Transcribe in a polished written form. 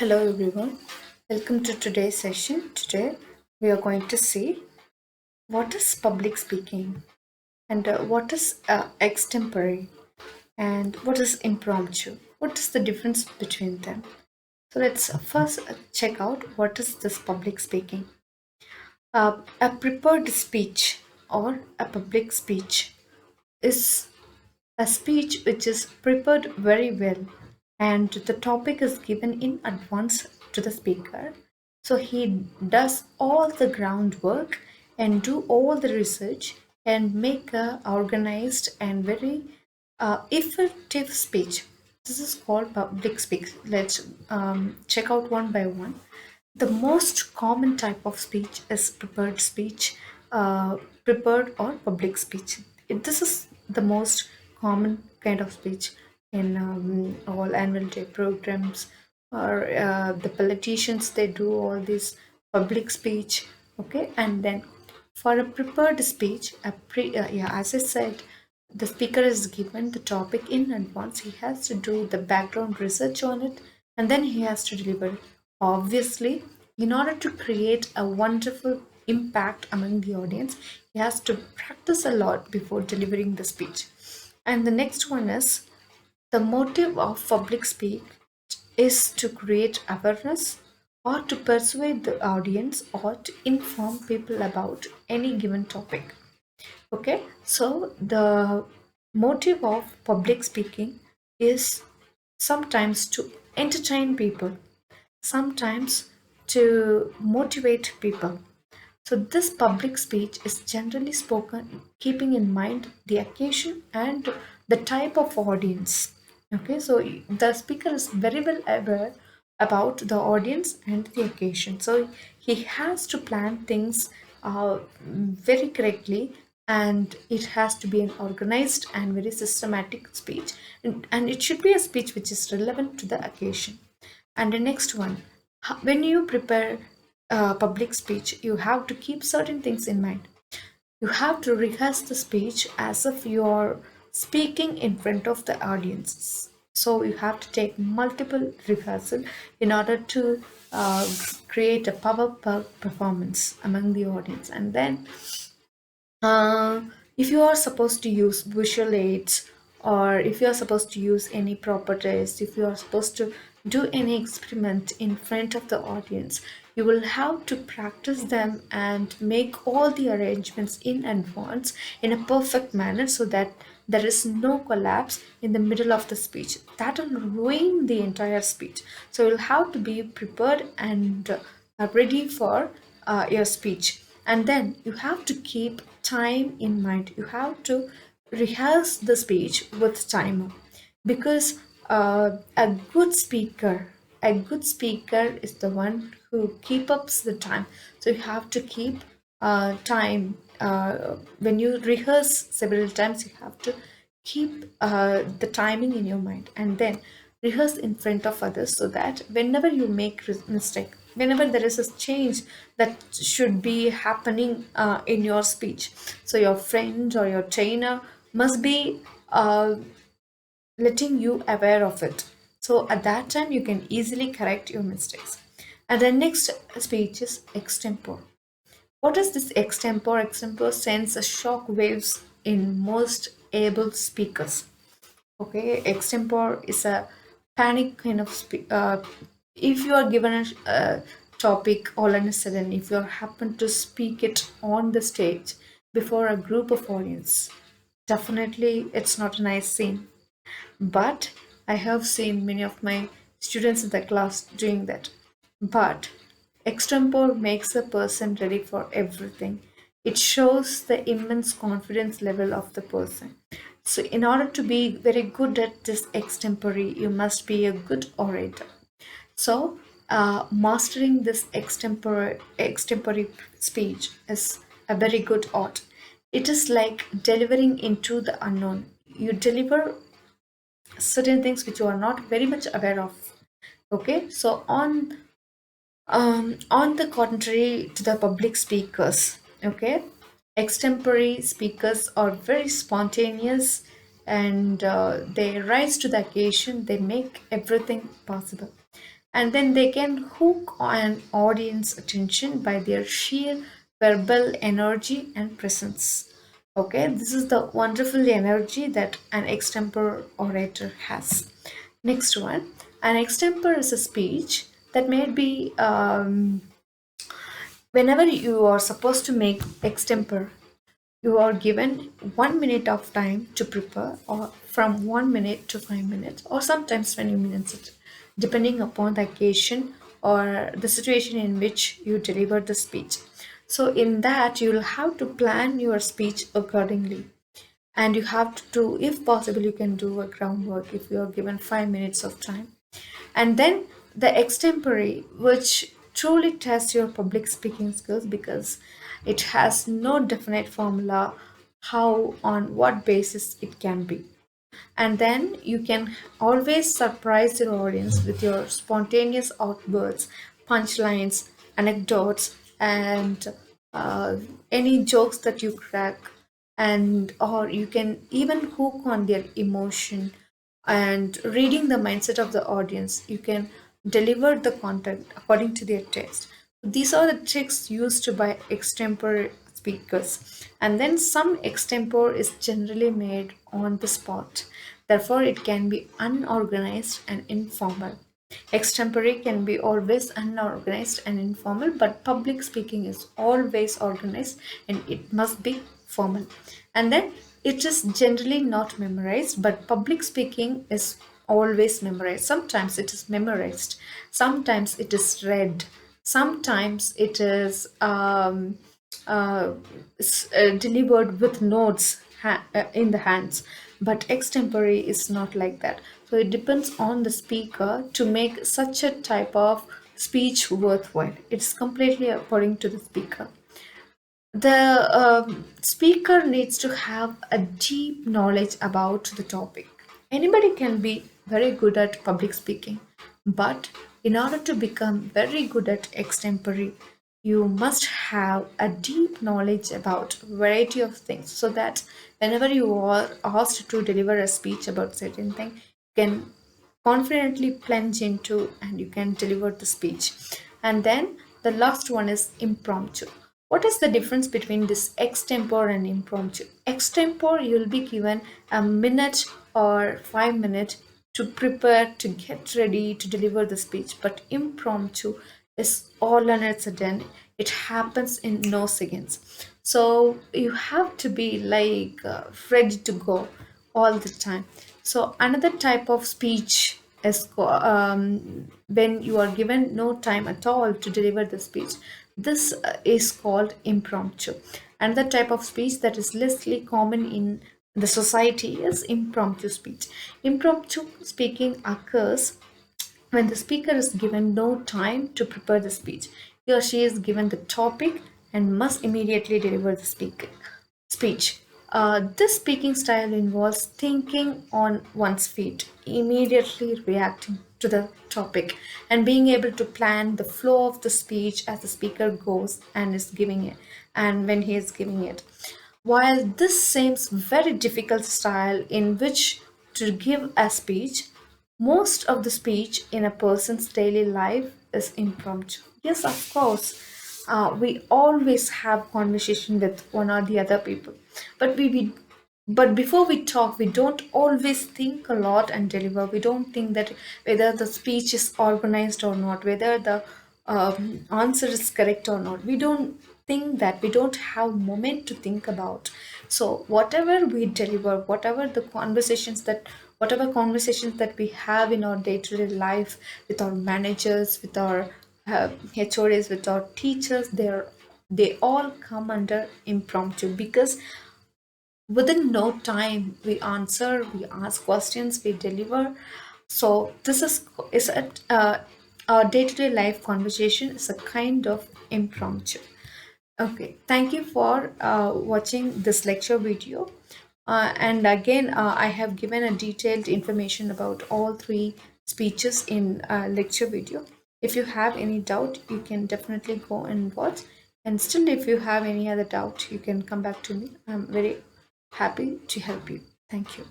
Hello everyone, welcome to today's session. Today we are going to see what is public speaking and what is extempore and what is impromptu. What is the difference between them? So let's first check out what is this public speaking. A prepared speech or a public speech is a speech which is prepared very well and the topic is given in advance to the speaker. So he does all the groundwork and do all the research and make a organized and very effective speech. This is called public speech. Let's check out one by one. The most common type of speech is prepared speech, prepared or public speech. This is the most common kind of speech in all annual day programs or the politicians. They do all this public speech, okay, and then for a prepared speech, as I said, the speaker is given the topic in advance. He has to do the background research on it and then he has to deliver it. Obviously, in order to create a wonderful impact among the audience, he has to practice a lot before delivering the speech. And the next one is the motive of public speak is to create awareness or to persuade the audience or to inform people about any given topic. Okay, so the motive of public speaking is sometimes to entertain people, sometimes to motivate people. So, this public speech is generally spoken keeping in mind the occasion and the type of audience. Okay, so the speaker is very well aware about the audience and the occasion. So, he has to plan things very correctly and it has to be an organized and very systematic speech. And it should be a speech which is relevant to the occasion. And the next one, when you prepare public speech, you have to keep certain things in mind. You have to rehearse the speech as if you are speaking in front of the audiences. So you have to take multiple rehearsal in order to create a performance among the audience. And then uh, if you are supposed to use visual aids or if you are supposed to use any properties, if you are supposed to do any experiment in front of the audience, you will have to practice them and make all the arrangements in advance in a perfect manner so that there is no collapse in the middle of the speech. That will ruin the entire speech. So you'll have to be prepared and ready for your speech. And then you have to keep time in mind. You have to rehearse the speech with timer because a good speaker is the one who keep up the time. So you have to keep time when you rehearse several times. You have to keep the timing in your mind and then rehearse in front of others so that whenever you make mistake, whenever there is a change that should be happening in your speech, so your friend or your trainer must be letting you aware of it. So at that time you can easily correct your mistakes. And the next speech is extempore. What is this extempore? Extempore sends a shock waves in most able speakers. Okay, extempore is a panic kind of if you are given a topic all of a sudden, if you happen to speak it on the stage before a group of audience, definitely it's not a nice scene. But I have seen many of my students in the class doing that. But extempore makes a person ready for everything. It shows the immense confidence level of the person. So, in order to be very good at this extempore, you must be a good orator. So, mastering this extempore speech is a very good art. It is like delivering into the unknown. You deliver certain things which you are not very much aware of. Okay, so on the contrary to the public speakers, okay, extempore speakers are very spontaneous and they rise to the occasion. They make everything possible. and then they can hook an audience attention by their sheer verbal energy and presence. Okay, this is the wonderful energy that an extempore orator has. Next one, an extempore is a speech that may be whenever you are supposed to make extempore, you are given 1 minute of time to prepare, or from 1 minute to 5 minutes, or sometimes 20 minutes, depending upon the occasion or the situation in which you deliver the speech. So, in that, you'll have to plan your speech accordingly. And you have to do, if possible, you can do a groundwork if you are given 5 minutes of time. And then the extempore, which truly tests your public speaking skills because it has no definite formula how, on what basis it can be. And then you can always surprise your audience with your spontaneous outbursts, punchlines, anecdotes, and uh, any jokes that you crack, and or you can even hook on their emotion, and reading the mindset of the audience, you can deliver the content according to their taste. These are the tricks used by extempore speakers. And then some extempore is generally made on the spot. Therefore, it can be unorganized and informal. Extempore can be always unorganized and informal, but public speaking is always organized and it must be formal. And then it is generally not memorized, but public speaking is always memorized. Sometimes it is memorized, sometimes it is read, sometimes it is uh, delivered with notes in the hands. But extempore is not like that. So it depends on the speaker to make such a type of speech worthwhile. It's completely according to the speaker. The speaker needs to have a deep knowledge about the topic. Anybody can be very good at public speaking, but in order to become very good at extempore, you must have a deep knowledge about variety of things, so that whenever you are asked to deliver a speech about certain thing, you can confidently plunge into and you can deliver the speech. And then the last one is impromptu. What is the difference between this extempore and impromptu? Extempore, you'll be given a minute or 5 minutes to prepare, to get ready to deliver the speech. But impromptu is all on a sudden, it happens in no seconds. So you have to be like ready to go all the time. So another type of speech is when you are given no time at all to deliver the speech. This is called impromptu. Another type of speech that is lessly common in the society is impromptu speech. Impromptu speaking occurs when the speaker is given no time to prepare the speech. He or she is given the topic and must immediately deliver the speech. This speaking style involves thinking on one's feet, immediately reacting to the topic, and being able to plan the flow of the speech as the speaker goes and is giving it, and when he is giving it. While this seems very difficult style in which to give a speech, most of the speech in a person's daily life is impromptu. Yes, of course. We always have conversation with one or the other people, but but before we talk, we don't always think a lot and deliver. We don't think that whether the speech is organized or not, whether the answer is correct or not. We don't think that. We don't have moment to think about. So whatever we deliver, whatever conversations that we have in our day-to-day life with our managers, with our HODs, with our teachers, they all come under impromptu, because within no time we answer, we ask questions, we deliver. So this is our day-to-day life conversation is a kind of impromptu. Okay, thank you for watching this lecture video. And again, I have given a detailed information about all three speeches in lecture video. If you have any doubt, you can definitely go and watch. And still, if you have any other doubt, you can come back to me. I'm very happy to help you. Thank you.